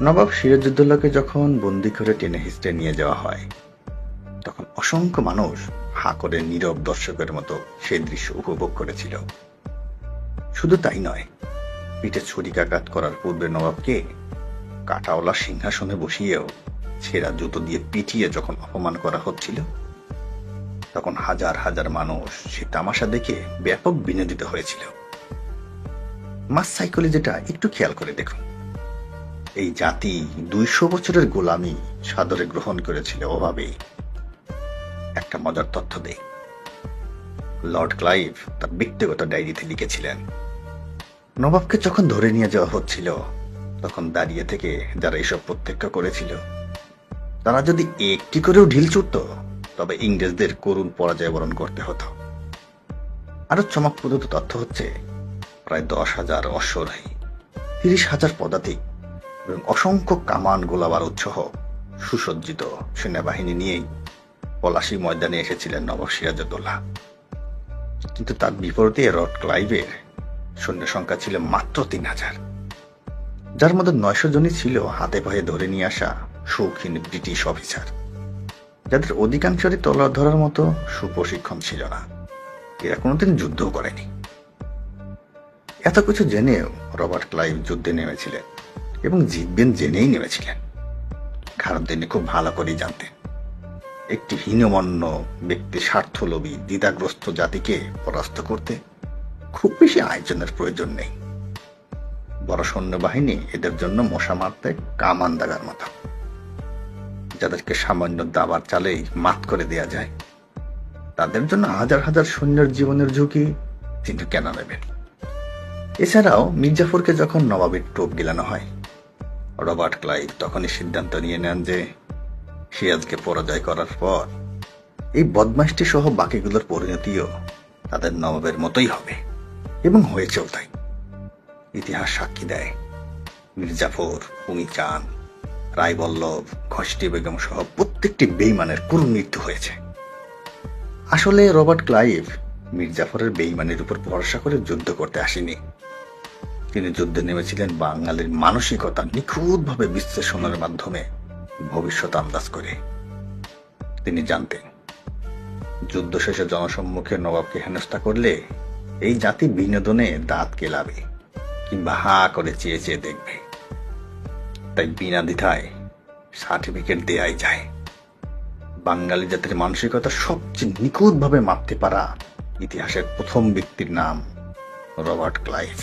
নবাব সিরাজউদ্দৌলাকে যখন বন্দি করে টেনে হিঁচড়ে নিয়ে যাওয়া হয়, তখন অসংখ্য মানুষ হাঁ করে নীরব দর্শকের মতো সেই দৃশ্য উপভোগ করেছিল। শুধু তাই নয়, পিঠে ছুরিকাঘাত করার পূর্বে নবাবকে কাঁটাওয়ালা সিংহাসনে বসিয়েও ছেঁড়া জুতো দিয়ে পিটিয়ে যখন অপমান করা হচ্ছিল, তখন হাজার হাজার মানুষ সে তামাশা দেখে ব্যাপক বিনোদিত হয়েছিল। মাস সাইকোলজিটা একটু খেয়াল করে দেখুন। এই জাতি 200 বছরের গোলামি সাদরে গ্রহণ করেছিল ওভাবেই। একটা মজার তথ্য দেই, লর্ড ক্লাইভ তার ব্যক্তিগত ডায়েরিতে লিখেছিলেন, নবাবকে যখন ধরে নিয়ে যাওয়া হচ্ছিল, তখন দাঁড়িয়ে থেকে যারা এসব প্রত্যক্ষ করেছিল, তারা যদি একটি করেও ঢিল ছুটত, তবে ইংরেজদের করুণ পরাজয় বরণ করতে হতো। আরো চমকপ্রদ তথ্য হচ্ছে, প্রায় 10,000 অশ্বরোহী, 30,000 পদাতিক এবং অসংখ্য কামান গোলা বারুদ সহ সুসজ্জিত সেনাবাহিনী নিয়েই পলাশী ময়দানে এসেছিলেন নবাব সিরাজউদ্দৌলা। কিন্তু তার বিপরীতে লর্ড ক্লাইভের সৈন্য সংখ্যা ছিল মাত্র 3,000, যার মধ্যে 900 জনই ছিল হাতে পায়ে ধরে নিয়ে আসা শৌখিন ব্রিটিশ অফিসার, যাদের অধিকাংশেরই তলোয়ার ধরার মতো সুপ্রশিক্ষণ ছিল না। এরা কোনোদিন যুদ্ধও করেনি। এত কিছু জেনেও রবার্ট ক্লাইভ যুদ্ধে নেমেছিলেন এবং জিতবেন জেনেই নেমেছিলেন, কারণ তিনি খুব ভালো করেই জানতেন, একটি হীনমন্য ব্যক্তি স্বার্থলোভী দ্বিধাগ্রস্ত জাতিকে পরাস্ত করতে খুব বেশি আয়োজনের প্রয়োজন নেই। বড় সৈন্যবাহিনী এদের জন্য মশা মারতে কামান দাগার মতো, যাদেরকে সামান্য দাবার চালেই মাত করে দেয়া যায়। তাদের জন্য হাজার হাজার সৈন্যের জীবনের ঝুঁকি তিনি কেন নেবেন? এছাড়াও মির্জাফরকে যখন নবাবের টোপ গিলানো হয়, রবার্ট ক্লাইভ তখনই সিদ্ধান্ত নিয়ে নেন যে সিরাজকে পরাজয় করার পর এই বদমাইশটি সহ বাকিগুলোর পরিণতিও তাদের নবাবের মতোই হবে, এবং হয়েছেও তাই। ইতিহাস সাক্ষী দেয়, মির্জাফর, উমি চান, রায়বল্লভ, ঘষ্টি বেগম সহ প্রত্যেকটি বেইমানের করুণ মৃত্যু হয়েছে। আসলে রবার্ট ক্লাইভ মির্জাফরের বেইমানের উপর ভরসা করে যুদ্ধ করতে আসেনি। তিনি যুদ্ধে নেমেছিলেন বাঙালির মানসিকতা নিখুঁতভাবে বিশ্লেষণের মাধ্যমে ভবিষ্যৎ আন্দাজ করে। তিনি জানতেন, যুদ্ধ শেষে জনসম্মুখে নবাবকে হেনস্থা করলে এই জাতি বিনোদনে দাঁত কেলাবে কিংবা হা করে চেয়ে চেয়ে দেখবে। তাই বিনা দ্বিধায় সার্টিফিকেট দেয়াই যায়। বাঙালি জাতির মানসিকতা সবচেয়ে নিখুঁতভাবে মাপতে পারা ইতিহাসের প্রথম ব্যক্তির নাম রবার্ট ক্লাইভ।